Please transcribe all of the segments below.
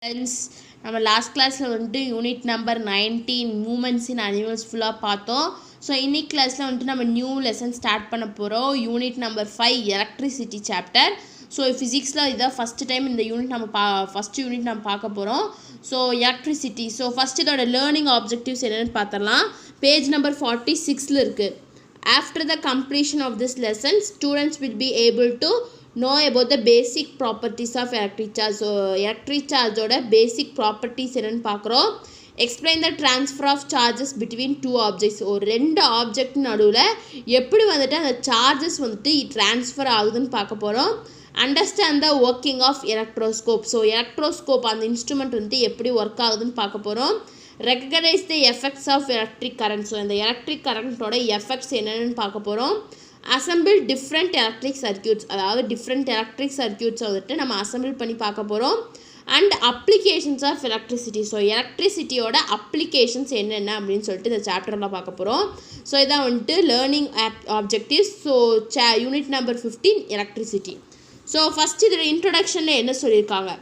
Friends, நம்ம last கிளாஸில் வந்துட்டு யூனிட் நம்பர் 19 மூமெண்ட்ஸ் இன் அனிமல்ஸ் ஃபுல்லாக பார்த்தோம். ஸோ இன்னைக்கு கிளாஸில் வந்துட்டு நம்ம நியூ லெசன் ஸ்டார்ட் பண்ண போகிறோம். Unit number 5 electricity chapter. So ஃபிசிக்ஸில் இதான் ஃபஸ்ட்டு டைம் இந்த யூனிட் நம்ம ஃபஸ்ட் யூனிட் நம்ம பார்க்க போகிறோம். So electricity. ஸோ ஃபஸ்ட் இதோட லேர்னிங் ஆப்ஜெக்டிவ்ஸ் என்னென்னு பார்த்தரலாம். பேஜ் நம்பர் 46 இருக்குது. After the completion of this lesson, students will be able to know about the basic properties of electric charge. So electric charge oda basic properties என்னன்னு பார்க்குறோம். Explain the transfer of charges between two objects. ஒரு ரெண்டு object நடுவில் எப்படி வந்துட்டு அந்த charges வந்துட்டு transfer ஆகுதுன்னு பார்க்க போகிறோம். Understand the working of electroscope. So electroscope அந்த இன்ஸ்ட்ருமெண்ட் வந்துட்டு எப்படி ஒர்க் ஆகுதுன்னு பார்க்க போகிறோம். Recognise the effects of electric current. So இந்த எலக்ட்ரிக் கரண்ட்டோட எஃபெக்ட்ஸ் என்னென்னு பார்க்க போகிறோம். அசம்பிள் டிஃப்ரெண்ட் எலக்ட்ரிக் சர்க்கியூட்ஸ், அதாவது டிஃப்ரெண்ட் எலக்ட்ரிக் சர்க்கியூட்ஸை வந்துட்டு நம்ம அசம்பிள் பண்ணி பார்க்க போகிறோம். And applications of electricity. So எலக்ட்ரிசிட்டியோட அப்ளிகேஷன்ஸ் என்னென்ன அப்படின்னு சொல்லிட்டு இந்த சாப்டரில் பார்க்க போகிறோம். ஸோ இதான் வந்துட்டு learning objectives. So unit number 15 electricity. So first இதில் இன்ட்ரொடக்ஷனில் என்ன சொல்லியிருக்காங்க.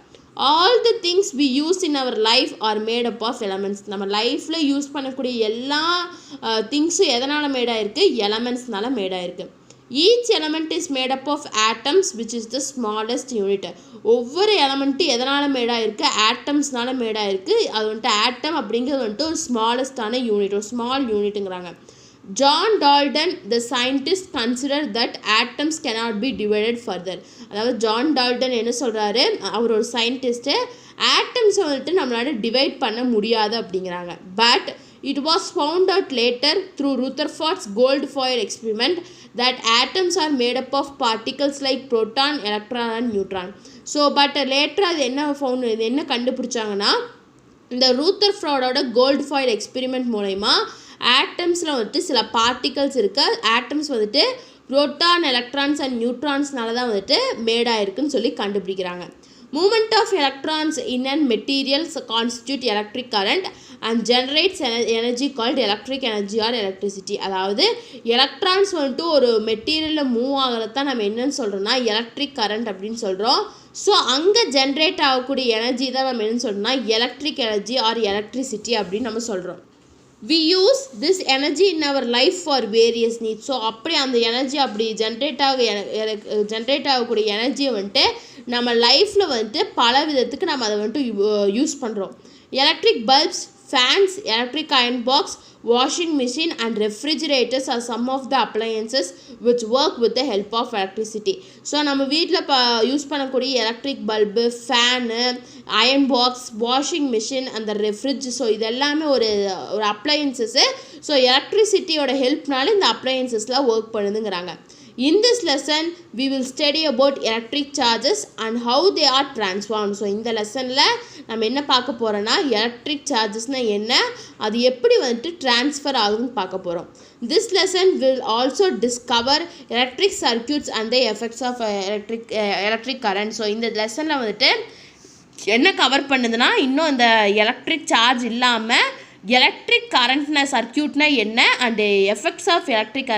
All the things we use in our life are made up of elements. நம்ம லைஃப்பில் யூஸ் பண்ணக்கூடிய எல்லா திங்ஸும் எதனால் மேடாயிருக்கு, எலமெண்ட்ஸ்னால மேடாயிருக்கு. Each element is made up of atoms which is the smallest unit. ஒவ்வொரு எலமெண்ட்டும் எதனால் மேடாயிருக்கு, ஆட்டம்ஸ்னால மேடாயிருக்கு. அது வந்துட்டு ஆட்டம் அப்படிங்கிறது வந்துட்டு ஒரு ஸ்மாலஸ்டான யூனிட், ஒரு small யூனிட்டுங்கிறாங்க. John Dalton, the scientist, considered that atoms cannot be divided further. அதாவது ஜான் டால்டன் என்ன சொல்கிறாரு, அவர் ஒரு சயின்டிஸ்ட்டு, ஆட்டம்ஸை வந்துட்டு நம்மளால டிவைட் பண்ண முடியாது அப்படிங்கிறாங்க. But it was found out later through Rutherford's gold foil experiment that atoms are made up of particles like proton, electron and neutron. So but later அது என்ன கண்டுபிடிச்சாங்கன்னா, இந்த ரூதர்ஃபோர்டோட கோல்டு ஃபாயில் எக்ஸ்பெரிமெண்ட் மூலயமா ஆட்டம்ஸில் வந்துட்டு சில பார்ட்டிகல்ஸ் இருக்குது. ஆட்டம்ஸ் வந்துட்டு proton, electrons and நியூட்ரான்ஸ்னால தான் வந்துட்டு மேடாக இருக்குன்னு சொல்லி கண்டுபிடிக்கிறாங்க. Moment of electrons in and materials constitute electric current and generates energy called electric energy or electricity. அதாவது எலக்ட்ரான்ஸ் வந்துட்டு ஒரு மெட்டீரியலில் மூவ் ஆகிறதான் நம்ம என்னன்னு சொல்கிறோம்னா எலக்ட்ரிக் கரண்ட் அப்படின்னு சொல்கிறோம். ஸோ அங்கே ஜென்ரேட் ஆகக்கூடிய எனர்ஜி தான் நம்ம என்னன்னு சொல்கிறோம்னா எலக்ட்ரிக் எனர்ஜி ஆர் எலக்ட்ரிசிட்டி அப்படின்னு நம்ம சொல்கிறோம். We use this energy in our life for various needs. So அப்படி அந்த எனர்ஜி அப்படி ஜென்ரேட் ஆகக்கூடிய எனர்ஜியை வந்துட்டு நம்ம லைஃப்பில் வந்துட்டு பல விதத்துக்கு நம்ம அதை வந்துட்டு யூஸ் பண்ணுறோம். Electric bulbs, fans, electric iron box, washing machine and refrigerators are some of the appliances which work with the help of electricity. So நம்ம வீட்டில் யூஸ் பண்ணக்கூடிய electric bulb, fan, iron box, washing machine, அந்த fridge, so இது எல்லாமே ஒரு appliances. So எலக்ட்ரிசிட்டியோட ஹெல்ப்னால இந்த அப்ளையன்சஸ்லாம் work பண்ணுதுங்கிறாங்க. In this lesson, we will study about electric charges and how they are transformed. So இந்த லெசனில் நம்ம என்ன பார்க்க போகிறோன்னா எலக்ட்ரிக் சார்ஜஸ்னால் என்ன, அது எப்படி வந்துட்டு ட்ரான்ஸ்ஃபர் ஆகுதுன்னு பார்க்க போகிறோம். This lesson will also discover electric circuits and the effects of electric current. So இந்த லெசனில் வந்துட்டு என்ன கவர் பண்ணுதுன்னா, இன்னும் இந்த எலக்ட்ரிக் சார்ஜ் இல்லாமல் எலக்ட்ரிக் கரண்ட்னா சர்க்கியூட்னா என்ன அண்டு எஃபெக்ட்ஸ் ஆஃப் எலக்ட்ரிக்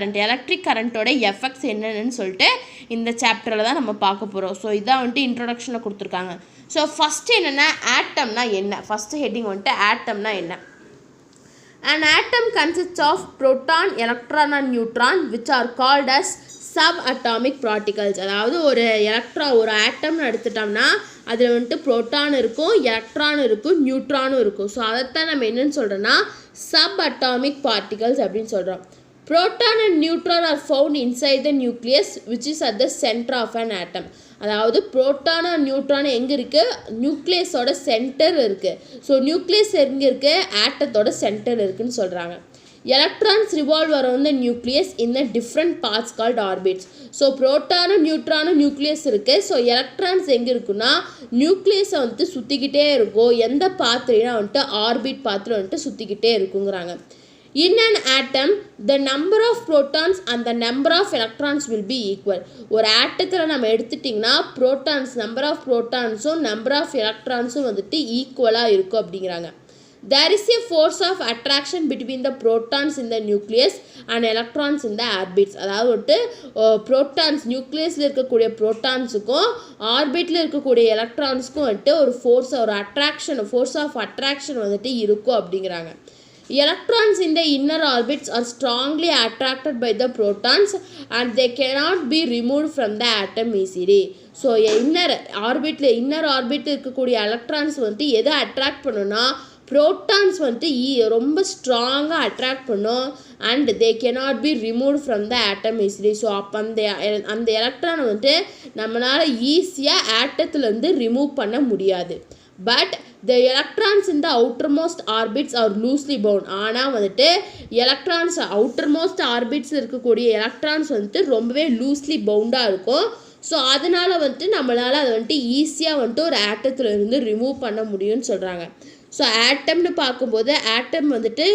கரண்ட்டோட எஃபெக்ட்ஸ் என்னென்னு சொல்லிட்டு இந்த சாப்டரில் தான் நம்ம பார்க்க போகிறோம். ஸோ இதான் வந்துட்டு இன்ட்ரொடக்ஷனில் கொடுத்துருக்காங்க. ஸோ ஃபஸ்ட்டு என்னென்னா ஆட்டம்னா என்ன, ஃபஸ்ட்டு ஹெட்டிங் வந்துட்டு ஆட்டம்னா என்ன. An atom consists of proton, electron and neutron which are called as subatomic particles. அதாவது ஒரு ஆட்டம்னு எடுத்துட்டோம்னா அதில் வந்துட்டு புரோட்டான் இருக்கும், எலக்ட்ரான் இருக்கும், நியூட்ரானும் இருக்கும். ஸோ அதைத்தான் நம்ம என்னென்னு சொல்கிறோன்னா சப்அட்டாமிக் பார்ட்டிகல்ஸ் அப்படின்னு சொல்கிறோம். Proton and neutron are found inside the nucleus which is at the centre of an atom. அதாவது புரோட்டான் அண்ட் நியூட்ரான் எங்கே இருக்குது, நியூக்ளியஸோட சென்டர் இருக்குது. ஸோ நியூக்ளியஸ் எங்கே இருக்குது, ஆட்டத்தோட சென்டர் இருக்குதுன்னு சொல்கிறாங்க. Electrons revolve around the nucleus in the different paths called orbits. So புரோட்டானும் நியூட்ரானும் நியூக்ளியஸ் இருக்குது. ஸோ எலக்ட்ரான்ஸ் எங்கே இருக்குன்னா நியூக்ளியஸை வந்துட்டு சுற்றிக்கிட்டே இருக்கும். எந்த பாத்திரம்னா வந்துட்டு ஆர்பிட் பாத்திரம் வந்துட்டு சுற்றிக்கிட்டே இருக்குங்கிறாங்க. In an atom, the number of protons and the number of electrons will be equal. ஒரு ஆட்டத்தில் நம்ம எடுத்துட்டிங்கன்னா நம்பர் ஆஃப் ப்ரோட்டான்ஸும் நம்பர் ஆஃப் எலக்ட்ரான்ஸும் வந்துட்டு ஈக்குவலாக இருக்கும் அப்படிங்கிறாங்க. there is a force of attraction between the protons in the nucleus and electrons in the orbits. அதாவது வந்துட்டு ப்ரோட்டான்ஸ் நியூக்ளியஸில் இருக்கக்கூடிய ப்ரோட்டான்ஸுக்கும் ஆர்பிட்டில் இருக்கக்கூடிய எலக்ட்ரான்ஸுக்கும் வந்துட்டு ஒரு ஃபோர்ஸ் ஆஃப் அட்ராக்ஷன் வந்துட்டு இருக்கும் அப்படிங்கிறாங்க. Electrons in the inner orbits are strongly attracted by the protons and they cannot be removed from the atom easily. So inner ஆர்பிட்டில் இருக்கக்கூடிய எலக்ட்ரான்ஸ் வந்துட்டு எதை அட்ராக்ட் பண்ணுன்னா ப்ரோட்டான்ஸ் வந்துட்டு ரொம்ப ஸ்ட்ராங்காக அட்ராக்ட் பண்ணும் and they cannot be remove from the atom easily. So அப்போ அந்த எலக்ட்ரானை வந்துட்டு நம்மளால் ஈஸியாக ஆட்டத்துலேருந்து ரிமூவ் பண்ண முடியாது. But the electrons in the outermost orbits are loosely bound. ஆனால் வந்துட்டு எலக்ட்ரான்ஸ் அவுட்டர்மோஸ்ட் ஆர்பிட்ஸில் இருக்கக்கூடிய எலக்ட்ரான்ஸ் வந்துட்டு ரொம்பவே லூஸ்லி பவுண்டாக இருக்கும். ஸோ அதனால் வந்துட்டு நம்மளால் அதை வந்துட்டு ஈஸியாக வந்துட்டு ஒரு ஆட்டத்துலேருந்து ரிமூவ் பண்ண முடியும்னு சொல்கிறாங்க. ஸோ ஆட்டம்னு பார்க்கும்போது ஆட்டம் வந்துட்டு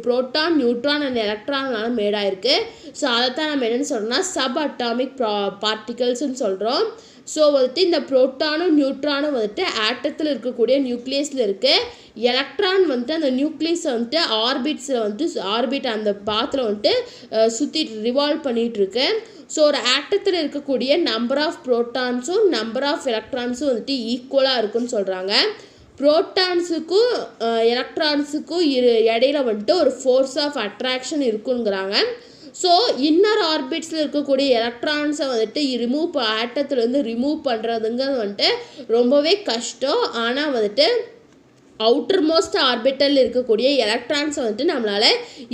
ப்ரோட்டான் நியூட்ரான் அண்ட் எலக்ட்ரானால மேடாயிருக்கு. ஸோ அதைத்தான் நம்ம என்னென்னு சொல்கிறோம்னா சப் அட்டாமிக் பார்ட்டிகல்ஸ்ன்னு சொல்கிறோம். ஸோ வந்துட்டு இந்த ப்ரோட்டானும் நியூட்ரானும் வந்துட்டு ஆட்டத்தில் இருக்கக்கூடிய நியூக்ளியஸில் இருக்குது. எலக்ட்ரான் வந்துட்டு அந்த நியூக்ளியஸை வந்துட்டு ஆர்பிட் அந்த பாத்தில் வந்துட்டு சுற்றி ரிவால்வ் பண்ணிகிட்ருக்கு. ஸோ ஒரு ஆட்டத்தில் இருக்கக்கூடிய நம்பர் ஆஃப் ப்ரோட்டான்ஸும் நம்பர் ஆஃப் எலக்ட்ரான்ஸும் வந்துட்டு ஈக்குவலாக இருக்குன்னு சொல்கிறாங்க. ப்ரோட்டான்ஸுக்கும் எலக்ட்ரான்ஸுக்கும் இடையில வந்துட்டு ஒரு ஃபோர்ஸ் ஆஃப் அட்ராக்ஷன் இருக்குங்கிறாங்க. ஸோ இன்னர் ஆர்பிட்ஸில் இருக்கக்கூடிய எலக்ட்ரான்ஸை வந்துட்டு ஆட்டத்துலேருந்து ரிமூவ் பண்ணுறதுங்கிறது வந்துட்டு ரொம்பவே கஷ்டம். ஆனால் வந்துட்டு அவுட்டர்மோஸ்ட் ஆர்பிட்டலில் இருக்கக்கூடிய எலக்ட்ரான்ஸை வந்துட்டு நம்மளால்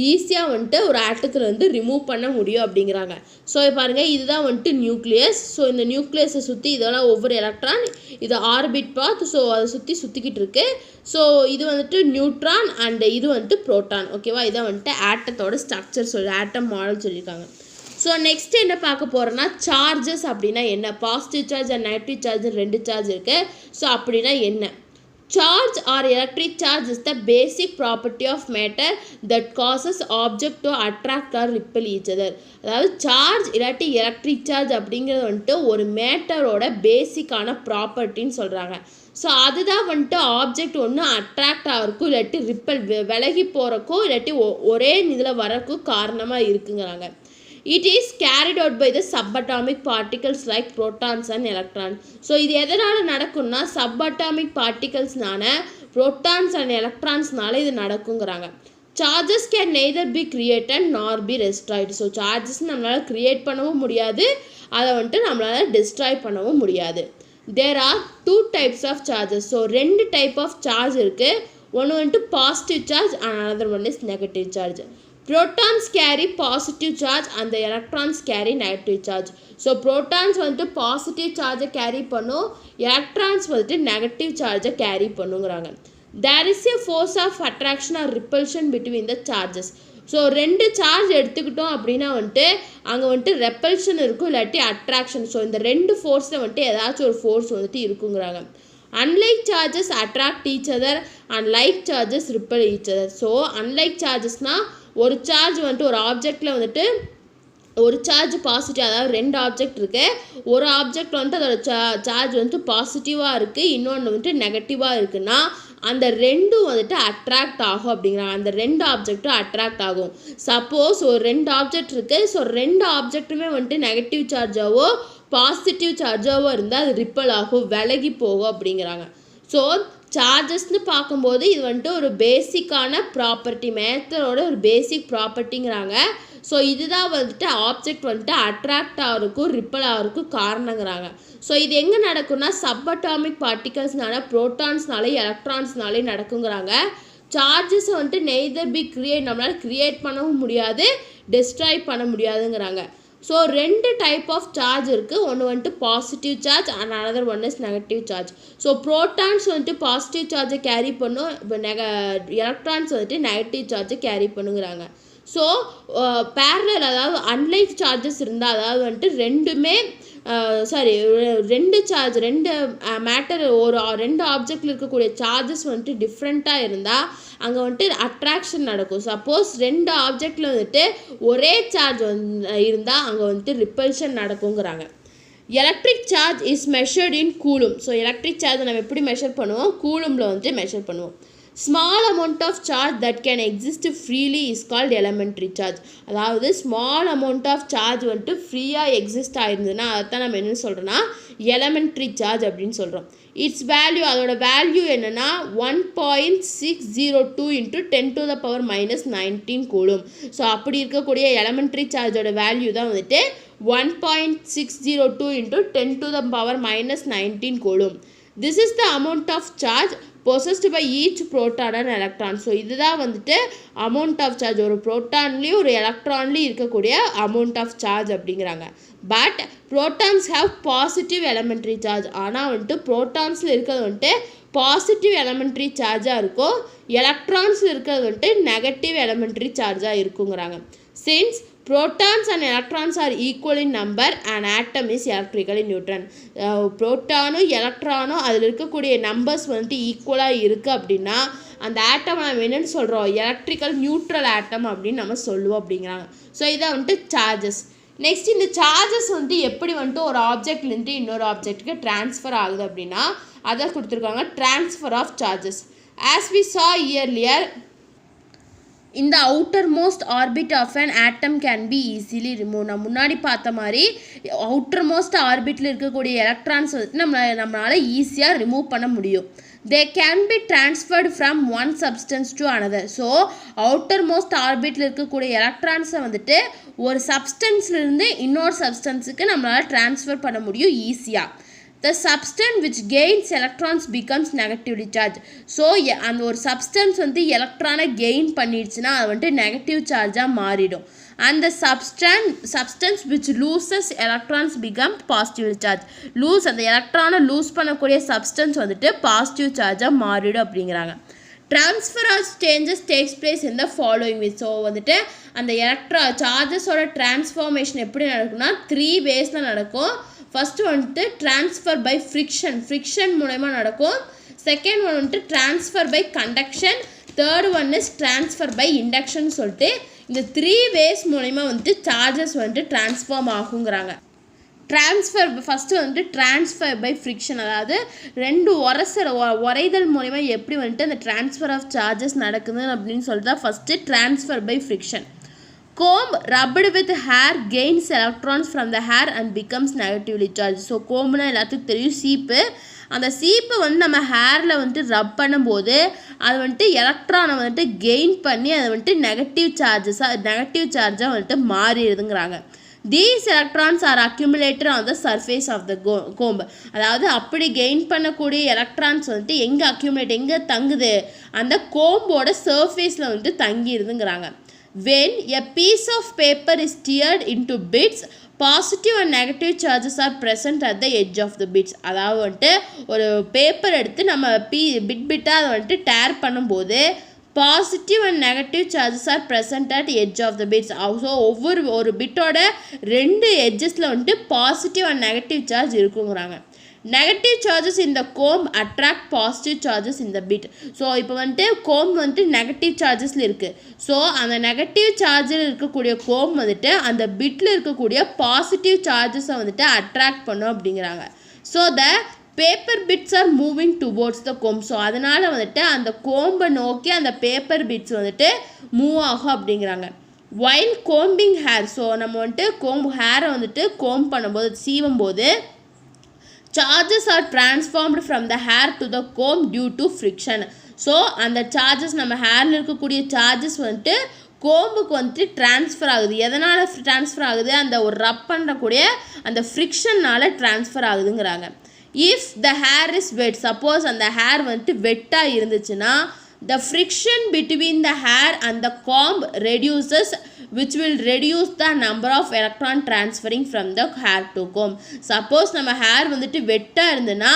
ஈஸியாக வந்துட்டு ஒரு ஆட்டத்துலேருந்து ரிமூவ் பண்ண முடியும் அப்படிங்கிறாங்க. ஸோ பாருங்கள் இதுதான் வந்துட்டு நியூக்ளியஸ். ஸோ இந்த நியூக்ளியஸை சுற்றி இதெல்லாம் ஒவ்வொரு எலக்ட்ரான், இது ஆர்பிட் பாத். ஸோ அதை சுற்றிக்கிட்டு இருக்கு. ஸோ இது வந்துட்டு நியூட்ரான் அண்ட் இது வந்துட்டு ப்ரோட்டான். ஓகேவா, இதான் வந்துட்டு ஆட்டத்தோட ஸ்ட்ரக்சர் ஆட்டம் மாடல் சொல்லியிருக்காங்க. ஸோ நெக்ஸ்ட் என்ன பார்க்க போகிறோன்னா சார்ஜஸ் அப்படின்னா என்ன, positive charge and negative charge 2 charge இருக்குது. ஸோ அப்படின்னா என்ன? Charge or electric charge is the basic property of matter that causes object to attract or repel each other. அதாவது சார்ஜ் இல்லாட்டி எலக்ட்ரிக் சார்ஜ் அப்படிங்கிறது வந்துட்டு ஒரு மேட்டரோட பேசிக்கான ப்ராப்பர்ட்டின்னு சொல்கிறாங்க. ஸோ அதுதான் வந்துட்டு ஆப்ஜெக்ட் ஒன்று அட்ராக்ட் ஆகிறக்கும் இல்லாட்டி ரிப்பல் விலகி போகிறக்கும் இல்லாட்டி ஒரே இதில் வரக்கும் காரணமாக இருக்குங்கிறாங்க. It is carried out by the subatomic particles like protons and electrons. So இது எதனால் நடக்கும்னா subatomic particlesனால protons and electronsனால இது நடக்குங்கிறாங்க. Charges can neither be created nor be destroyed. So charges நம்மளால் க்ரியேட் பண்ணவும் முடியாது, அதை வந்துட்டு நம்மளால் டிஸ்ட்ராய் பண்ணவும் முடியாது. There are 2 types of charges. So 2 type of charge இருக்குது. ஒன்று வந்துட்டு positive charge and another one is negative charge. Protons carry positive charge and the electrons carry negative charge. So protons வந்துட்டு பாசிட்டிவ் சார்ஜை carry பண்ணும், electrons வந்துட்டு negative சார்ஜை carry பண்ணுங்கிறாங்க. There is a force of attraction or repulsion between the charges. So 2 charge எடுத்துக்கிட்டோம் அப்படின்னா வந்துட்டு அங்கே வந்துட்டு ரெப்பல்ஷன் இருக்கும் இல்லாட்டி அட்ராக்ஷன். ஸோ இந்த 2 ஃபோர்ஸில் வந்துட்டு ஏதாச்சும் ஒரு ஃபோர்ஸ் வந்துட்டு இருக்குங்கிறாங்க. Unlike charges attract each other and like charges repel each other. So unlike chargesனால் ஒரு சார்ஜ் வந்துட்டு ஒரு ஆப்ஜெக்டில் வந்துட்டு ஒரு சார்ஜ் பாசிட்டிவ், அதாவது 2 ஆப்ஜெக்ட் இருக்குது. ஒரு ஆப்ஜெக்ட் வந்துட்டு அதோட சார்ஜ் வந்துட்டு பாசிட்டிவாக இருக்குது, இன்னொன்று வந்துட்டு நெகட்டிவாக இருக்குன்னா அந்த 2 வந்துட்டு அட்ராக்ட் ஆகும் அப்படிங்கிறாங்க. அந்த 2 ஆப்ஜெக்ட்டும் அட்ராக்ட் ஆகும். சப்போஸ் ஒரு 2 ஆப்ஜெக்ட் இருக்குது, ஸோ 2 ஆப்ஜெக்ட்டுமே வந்துட்டு நெகட்டிவ் சார்ஜாவோ பாசிட்டிவ் சார்ஜாவோ இருந்தால் அது ரிப்பல் ஆகும், விலகி போகும் அப்படிங்கிறாங்க. ஸோ சார்ஜஸ்ன்னு பார்க்கும்போது இது வந்துட்டு ஒரு பேசிக்கான ப்ராப்பர்ட்டி, மேத்தரோட ஒரு பேசிக் ப்ராப்பர்ட்டிங்கிறாங்க. ஸோ இதுதான் வந்துட்டு ஆப்ஜெக்ட் வந்துட்டு அட்ராக்ட் ஆகிறதுக்கும் ரிப்பல் ஆகிறதுக்கும் காரணங்கிறாங்க. ஸோ இது எங்கே நடக்கும்னா சப்அட்டாமிக் பார்ட்டிகல்ஸ்னால ப்ரோட்டான்ஸ்னாலே எலக்ட்ரான்ஸ்னாலே நடக்குங்கிறாங்க. சார்ஜஸ் வந்துட்டு நெய்தர் பி நம்மளால் க்ரியேட் பண்ணவும் முடியாது, டிஸ்ட்ராய் பண்ண முடியாதுங்கிறாங்க. ஸோ 2 டைப் ஆஃப் சார்ஜ் இருக்குது. ஒன்று வந்துட்டு positive charge and another one is negative charge. So protons வந்துட்டு பாசிட்டிவ் சார்ஜை கேரி பண்ணும், இப்போ எலக்ட்ரான்ஸ் வந்துட்டு நெகட்டிவ் சார்ஜை கேரி பண்ணுங்கிறாங்க. ஸோ பேரலல், அதாவது அன்லைக் சார்ஜஸ் இருந்தால், அதாவது வந்துட்டு 2 மேட்டர் ஒரு 2 ஆப்ஜெக்டில் இருக்கக்கூடிய சார்ஜஸ் வந்துட்டு டிஃப்ரெண்ட்டாக இருந்தால் அங்கே வந்துட்டு அட்ராக்ஷன் நடக்கும். சப்போஸ் 2 ஆப்ஜெக்டில் வந்துட்டு ஒரே சார்ஜ் இருந்தால் அங்கே வந்துட்டு ரிப்பல்ஷன் நடக்குங்கிறாங்க. Electric charge is measured in coulomb. So electric சார்ஜை நம்ம எப்படி மெஷர் பண்ணுவோம், கூலுமில் வந்துட்டு மெஷர் பண்ணுவோம். Small amount of charge that can exist freely is called elementary charge. அதாவது ஸ்மால் அமௌண்ட் ஆஃப் சார்ஜ் வந்துட்டு ஃப்ரீயாக எக்ஸிஸ்ட் ஆயிருந்ததுன்னா அதைத்தான் நம்ம என்ன சொல்கிறோன்னா எலமெண்ட்ரி சார்ஜ் அப்படின்னு சொல்கிறோம். இட்ஸ் வேல்யூ, அதோட வேல்யூ என்னென்னா 1.602 × 10⁻⁻19 கூலும். ஸோ அப்படி இருக்கக்கூடிய எலமெண்ட்ரி சார்ஜோட வேல்யூ தான் வந்துட்டு 1.602 × 10⁻⁻19 coulomb. This is the amount of charge possessed by each proton and electron. So இதுதான் வந்துட்டு அமௌண்ட் ஆஃப் சார்ஜ், ஒரு ப்ரோட்டான்லேயும் ஒரு எலக்ட்ரான்லேயும் இருக்கக்கூடிய அமௌண்ட் ஆஃப் சார்ஜ் அப்படிங்கிறாங்க. But protons have positive elementary charge. ஆனால் வந்துட்டு ப்ரோட்டான்ஸில் இருக்கிறது வந்துட்டு பாசிட்டிவ் எலமெண்ட்ரி சார்ஜாக இருக்கும், எலக்ட்ரான்ஸில் இருக்கிறது வந்துட்டு நெகட்டிவ் எலமெண்ட்ரி சார்ஜாக இருக்குங்கிறாங்க. Since protons and electrons are equal in number, an atom is electrically neutral. புரோட்டானும் எலக்ட்ரானும் அதில் இருக்கக்கூடிய நம்பர்ஸ் வந்துட்டு ஈக்குவலாக இருக்குது அப்படின்னா அந்த ஆட்டம் நம்ம என்னென்னு சொல்கிறோம், எலக்ட்ரிக்கல் நியூட்ரல் ஆட்டம் அப்படின்னு நம்ம சொல்லுவோம் அப்படிங்கிறாங்க. ஸோ இதான் வந்துட்டு சார்ஜஸ். நெக்ஸ்ட் இந்த சார்ஜஸ் வந்து எப்படி வந்துட்டு ஒரு ஆப்ஜெக்ட்லேருந்து இன்னொரு ஆப்ஜெக்ட்டுக்கு ட்ரான்ஸ்ஃபர் ஆகுது அப்படின்னா அதை கொடுத்துருக்காங்க, transfer of charges. As we saw earlier, in the outermost orbit of an atom can be easily removed. நம்ம முன்னாடி பார்த்த மாதிரி outermost orbitல இருக்கக்கூடிய எலக்ட்ரான்ஸ் வந்து நம்மளால ஈஸியாக ரிமூவ் பண்ண முடியும். they can be transferred from one substance to another. So outermost orbitல இருக்கக்கூடிய எலக்ட்ரான்ஸை வந்துட்டு ஒரு சப்ஸ்டன்ஸ்லேருந்து இன்னொரு சப்ஸ்டன்ஸுக்கு நம்மளால் ட்ரான்ஸ்ஃபர் பண்ண முடியும் ஈஸியாக. The substance which gains electrons becomes negatively charged. So அந்த ஒரு சப்ஸ்டன்ஸ் வந்து எலக்ட்ரானை கெயின் பண்ணிடுச்சுன்னா அது வந்துட்டு நெகட்டிவ் சார்ஜாக மாறிடும். And the substance which loses electrons become positive charge. அந்த எலக்ட்ரானை லூஸ் பண்ணக்கூடிய சப்ஸ்டன்ஸ் வந்துட்டு பாசிட்டிவ் சார்ஜாக மாறிடும் அப்படிங்கிறாங்க. Transfer of changes takes place in the following ways. So வந்துட்டு அந்த சார்ஜஸோட டிரான்ஸ்ஃபார்மேஷன் எப்படி நடக்கும்னா 3 waysல நடக்கும். ஃபஸ்ட்டு வந்துட்டு ட்ரான்ஸ்ஃபர் பை ஃப்ரிக்ஷன் மூலமா நடக்கும். செகண்ட் ஒன் வந்துட்டு transfer by conduction. Third one is transfer by induction சொல்லிட்டு இந்த 3 ways மூலமா வந்துட்டு சார்ஜஸ் வந்துட்டு ட்ரான்ஸ்ஃபார்ம் ஆகுங்கிறாங்க. ஃபஸ்ட்டு வந்துட்டு ட்ரான்ஸ்ஃபர் பை ஃப்ரிக்ஷன், அதாவது ரெண்டு உரைதல் மூலமா எப்படி வந்துட்டு அந்த ட்ரான்ஸ்ஃபர் ஆஃப் சார்ஜஸ் நடக்குது அப்படின்னு சொல்லிட்டு தான் first transfer by friction. Comb rubbed with hair gains electrons from the hair and becomes negatively charged. So கோம்புனா எல்லாத்துக்கும் தெரியும் சீப்பு. அந்த சீப்பை வந்து நம்ம ஹேரில் வந்துட்டு ரப் பண்ணும்போது அது வந்துட்டு எலக்ட்ரானை வந்துட்டு கெயின் பண்ணி அதை வந்துட்டு நெகட்டிவ் சார்ஜாக வந்துட்டு மாறிடுதுங்கிறாங்க. These electrons are accumulated on the surface of the comb. அதாவது அப்படி கெயின் பண்ணக்கூடிய எலக்ட்ரான்ஸ் வந்துட்டு எங்கே தங்குது, அந்த கோம்போட சர்ஃபேஸில் வந்துட்டு தங்கிடுதுங்கிறாங்க. When a piece of paper is teared into bits, positive and negative charges are present at the edge of the bits. அதாவது வந்துட்டு ஒரு பேப்பர் எடுத்து நம்ம பிட்டாக அதை வந்துட்டு டேர் பண்ணும்போது positive and negative charges are present at edge of the bits. So ஒரு பிட்டோட 2 எட்ஜஸில் வந்துட்டு பாசிட்டிவ் அண்ட் நெகட்டிவ் சார்ஜ் இருக்குங்கிறாங்க. Negative charges in the comb attract positive charges in the bit. So இப்போ வந்துட்டு கோம் வந்துட்டு நெகட்டிவ் சார்ஜஸில் இருக்குது. ஸோ அந்த நெகட்டிவ் சார்ஜில் இருக்கக்கூடிய கோம் வந்துட்டு அந்த பிட்டில் இருக்கக்கூடிய பாசிட்டிவ் சார்ஜஸை வந்துட்டு அட்ராக்ட் பண்ணும் அப்படிங்கிறாங்க. So paper bits are moving towards the comb. So அதனால் வந்துட்டு அந்த கோம்பை நோக்கி அந்த பேப்பர் பிட்ஸ் வந்துட்டு மூவ் ஆகும் அப்படிங்கிறாங்க. வைல் கோம்பிங் ஹேர், ஸோ நம்ம வந்துட்டு ஹேரை வந்துட்டு கோம் பண்ணும்போது சீவும் போது charges are transformed from the hair to the comb due to friction. So அந்த சார்ஜஸ் நம்ம ஹேரில் இருக்கக்கூடிய சார்ஜஸ் வந்துட்டு கோம்புக்கு வந்துட்டு ட்ரான்ஸ்ஃபர் ஆகுது. எதனால் ட்ரான்ஸ்ஃபர் ஆகுது, அந்த ஒரு ரப் பண்ணக்கூடிய அந்த ஃப்ரிக்ஷன்னால் ட்ரான்ஸ்ஃபர் ஆகுதுங்கிறாங்க. If the hair is wet, suppose அந்த ஹேர் வந்துட்டு வெட்டாக இருந்துச்சுன்னா the friction between the hair and the comb reduces, which will reduce the number of electron transferring from the hair to comb. Suppose நம்ம hair வந்துட்டு வெட்டாக இருந்ததுன்னா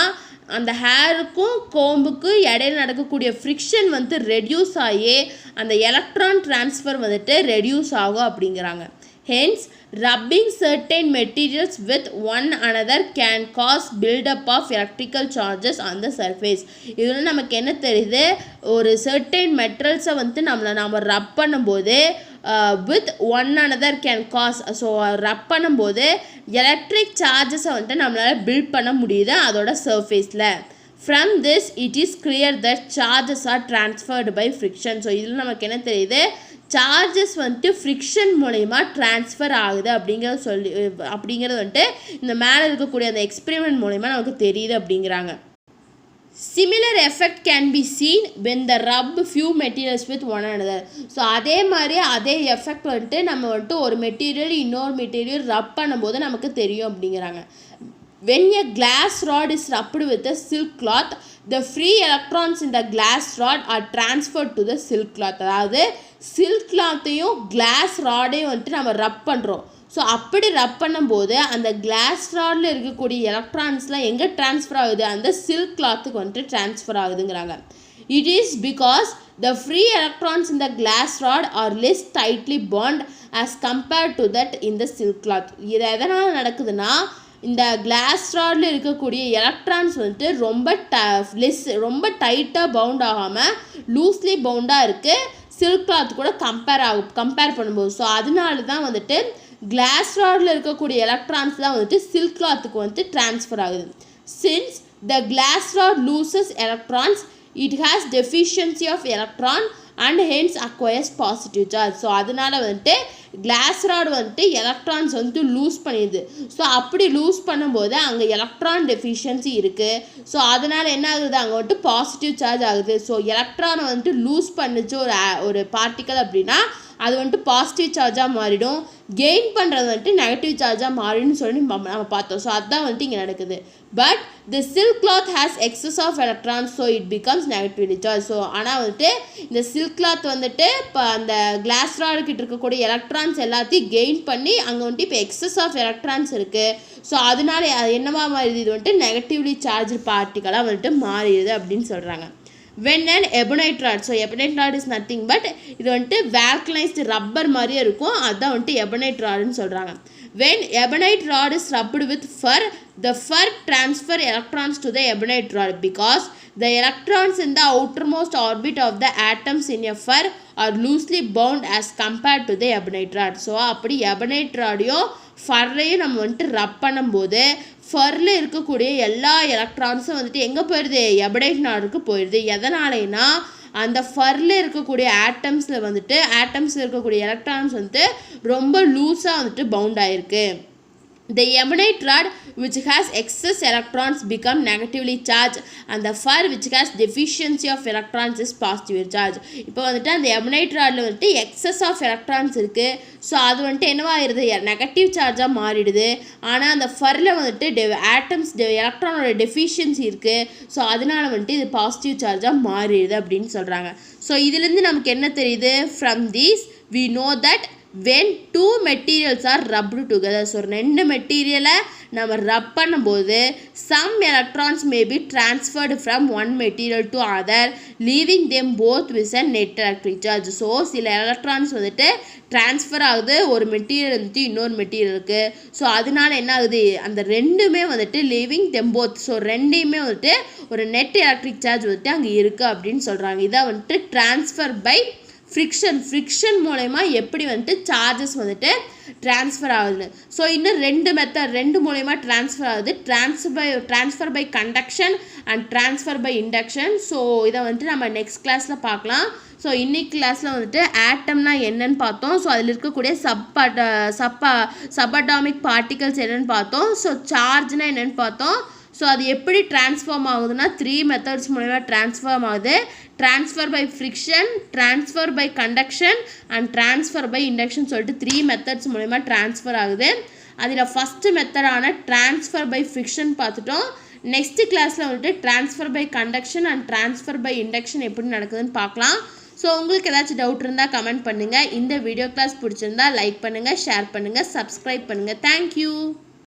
அந்த ஹேருக்கும் கோம்புக்கும் இடையில நடக்கக்கூடிய ஃப்ரிக்ஷன் வந்து ரெடியூஸ் ஆகி அந்த எலக்ட்ரான் ட்ரான்ஸ்ஃபர் வந்துட்டு ரெடியூஸ் ஆகும் அப்படிங்கிறாங்க. Hence, rubbing certain materials with one another can cause build-up of electrical charges on the surface. இதில் நமக்கு என்ன தெரியுது, ஒரு certain மெட்டீரியல்ஸை வந்து நம்ம ரப் பண்ணும்போது with one another can cause, so rub பண்ணும்போது எலக்ட்ரிக் சார்ஜஸை வந்துட்டு நம்மளால் பில்ட் பண்ண முடியுது அதோட சர்ஃபேஸில். From this it is clear that charges are transferred by friction. So இதில் நமக்கு என்ன தெரியுது, சார்ஜஸ் வந்துட்டு ஃப்ரிக்ஷன் மூலயமா ட்ரான்ஸ்ஃபர் ஆகுது அப்படிங்கிறது வந்துட்டு இந்த மேலே இருக்கக்கூடிய அந்த எக்ஸ்பெரிமெண்ட் மூலயமா நமக்கு தெரியுது அப்படிங்கிறாங்க. Similar effect can be seen when the rub few materials with one another. So அதே மாதிரி அதே எஃபெக்ட் வந்துட்டு நம்ம வந்துட்டு ஒரு மெட்டீரியல் இன்னொரு மெட்டீரியல் ரப் பண்ணும்போது நமக்கு தெரியும் அப்படிங்கிறாங்க. When a glass rod is rubbed with a silk cloth, the free electrons in the glass rod are transferred to the silk cloth. அதாவது சில்க் கிளாத்தையும் கிளாஸ் ராடையும் வந்துட்டு நம்ம ரப் பண்ணுறோம். ஸோ அப்படி ரப் பண்ணும்போது அந்த கிளாஸ் ராடில் இருக்கக்கூடிய எலக்ட்ரான்ஸ்லாம் எங்கே ட்ரான்ஸ்ஃபர் ஆகுது, அந்த சில்க் கிளாத்துக்கு வந்துட்டு transfer ஆகுதுங்கிறாங்க. It is because the free electrons in the glass rod are less tightly bound as compared to that in the silk cloth. இது எதனால் நடக்குதுன்னா, இந்த கிளாஸ் ராடில் இருக்கக்கூடிய எலக்ட்ரான்ஸ் வந்துட்டு ரொம்ப டைட்டாக பவுண்ட் ஆகாமல் லூஸ்லி பவுண்டாக இருக்குது சில்க் கிளாத் கூட கம்பேர் பண்ணும்போது. ஸோ அதனால தான் வந்துட்டு கிளாஸ் ராடில் இருக்கக்கூடிய எலக்ட்ரான்ஸ் தான் வந்துட்டு சில்க் கிளாத்துக்கு வந்துட்டு ட்ரான்ஸ்ஃபர் ஆகுது. Since the glass rod loses electrons, it has deficiency of electron and hence acquires positive charge. So அதனால் வந்துட்டு கிளாஸ் ராட் வந்துட்டு எலக்ட்ரான்ஸ் வந்துட்டு லூஸ் பண்ணிடுது. ஸோ அப்படி லூஸ் பண்ணும்போது அங்கே எலக்ட்ரான் டெஃபிஷியன்சி இருக்குது. ஸோ அதனால் என்ன ஆகுது, அங்கே வந்துட்டு பாசிட்டிவ் சார்ஜ் ஆகுது. ஸோ எலக்ட்ரானை வந்துட்டு லூஸ் பண்ணிச்சு ஒரு பார்ட்டிக்கல் அப்படின்னா அது வந்துட்டு பாசிட்டிவ் சார்ஜாக மாறிடும். கெயின் பண்ணுறது வந்துட்டு நெகட்டிவ் சார்ஜாக மாறிடும்னு சொல்லி நம்ம பார்த்தோம். ஸோ அதுதான் வந்துட்டு இங்கே நடக்குது. But the silk cloth has excess of electrons, so it becomes negatively charge. So ஆனால் வந்துட்டு இந்த சில்க் கிளாத் வந்துட்டு இப்போ அந்த கிளாஸ் ராடுக்கிட்ட இருக்கக்கூடிய எலக்ட்ரான்ஸ் எல்லாத்தையும் கெயின் பண்ணி அங்கே வந்துட்டு இப்போ எக்ஸஸ் ஆஃப் எலக்ட்ரான்ஸ் இருக்குது. ஸோ அதனால அது என்னவா மாறிடுது, இது வந்துட்டு நெகட்டிவ்லி சார்ஜ் பார்ட்டிக்கலாக வந்துட்டு மாறிடுது அப்படின்னு சொல்கிறாங்க. when an ebonite rod, so ebonite rod is nothing but இது வந்துட்டு vulcanized ரப்பர் மாதிரியே இருக்கும், அதுதான் வந்துட்டு ebonite rodன்னு சொல்கிறாங்க. when ebonite rod is rubbed with fur, the fur transfer electrons to the ebonite rod because the electrons in the outermost orbit of the atoms in a fur are loosely bound as compared to the ebonite rod. So அப்படி ebonite rodடையும் ஃபர்ரையும் நம்ம வந்துட்டு ரப் பண்ணும்போது ஃபரில் இருக்கக்கூடிய எல்லா எலக்ட்ரான்ஸும் வந்துட்டு எங்கே போயிடுது, ebonite ராடுக்கு போயிடுது. எதனாலேனா அந்த ஃபரில் இருக்கக்கூடிய ஆட்டம்ஸில் இருக்கக்கூடிய எலக்ட்ரான்ஸ் வந்துட்டு ரொம்ப லூஸாக வந்துட்டு பவுண்ட் ஆகிருக்கு. The ebonite rod which has excess electrons become negatively charged and the fur which has deficiency of electrons is positively charged. இப்போ வந்துட்டு அந்த ebonite rodல வந்துட்டு excess of electrons இருக்குது. ஸோ அது வந்துட்டு என்னவாகிடுது, நெகட்டிவ் சார்ஜாக மாறிடுது. ஆனால் அந்த ஃபரில் வந்துட்டு எலக்ட்ரானோட டெஃபிஷியன்சி இருக்குது. ஸோ அதனால வந்துட்டு இது பாசிட்டிவ் சார்ஜாக மாறிடுது அப்படின்னு சொல்கிறாங்க. ஸோ இதுலேருந்து நமக்கு என்ன தெரியுது, from these we know that when two materials are rubbed together, so ரெண்டு மெட்டீரியலை நம்ம ரப் பண்ணும்போது some electrons may be transferred from one material to other leaving them both with a net electric charge. So சில electrons வந்துட்டு transfer ஆகுது ஒரு material வந்துட்டு இன்னொரு மெட்டீரியலுக்கு. ஸோ அதனால என்ன ஆகுது, அந்த ரெண்டுமே வந்துட்டு leaving them both, ஸோ ரெண்டையுமே வந்துட்டு ஒரு நெட் எலக்ட்ரிக் சார்ஜ் வந்துட்டு அங்கே இருக்குது அப்படின்னு சொல்கிறாங்க. இதான் வந்துட்டு ட்ரான்ஸ்ஃபர் பை ஃப்ரிக்ஷன் மூலயமா எப்படி வந்துட்டு சார்ஜஸ் வந்துட்டு ட்ரான்ஸ்ஃபர் ஆகுது. ஸோ இன்னும் ரெண்டு மூலயமா ட்ரான்ஸ்ஃபர் ஆகுது, transfer by conduction and transfer by induction. So இதை வந்துட்டு நம்ம நெக்ஸ்ட் கிளாஸில் பார்க்கலாம். ஸோ இன்னைக்கு கிளாஸில் வந்துட்டு ஆட்டம்னா என்னன்னு பார்த்தோம். ஸோ அதில் இருக்கக்கூடிய சப்அட்டாமிக் பார்ட்டிகல்ஸ் என்னென்னு பார்த்தோம். ஸோ சார்ஜ்னா என்னென்னு பார்த்தோம். ஸோ அது எப்படி ட்ரான்ஸ்ஃபார்ம் ஆகுதுன்னா 3 மெத்தட்ஸ் மூலமா ட்ரான்ஸ்ஃபார்ம் ஆகுது. Transfer by friction, transfer by conduction and transfer by induction சொல்லிட்டு 3 மெத்தட்ஸ் மூலமா ட்ரான்ஸ்ஃபர் ஆகுது. அதில் ஃபஸ்ட்டு மெத்தடான ட்ரான்ஸ்ஃபர் பை ஃப்ரிக்ஷன் பார்த்துட்டோம். நெக்ஸ்ட் கிளாஸில் வந்துட்டு transfer by conduction and transfer by induction எப்படி நடக்குதுன்னு பார்க்கலாம். ஸோ உங்களுக்கு ஏதாச்சும் டவுட் இருந்தால் கமெண்ட் பண்ணுங்கள். இந்த வீடியோ கிளாஸ் பிடிச்சிருந்தா லைக் பண்ணுங்கள், ஷேர் பண்ணுங்கள், சப்ஸ்கிரைப் பண்ணுங்கள். தேங்க்யூ.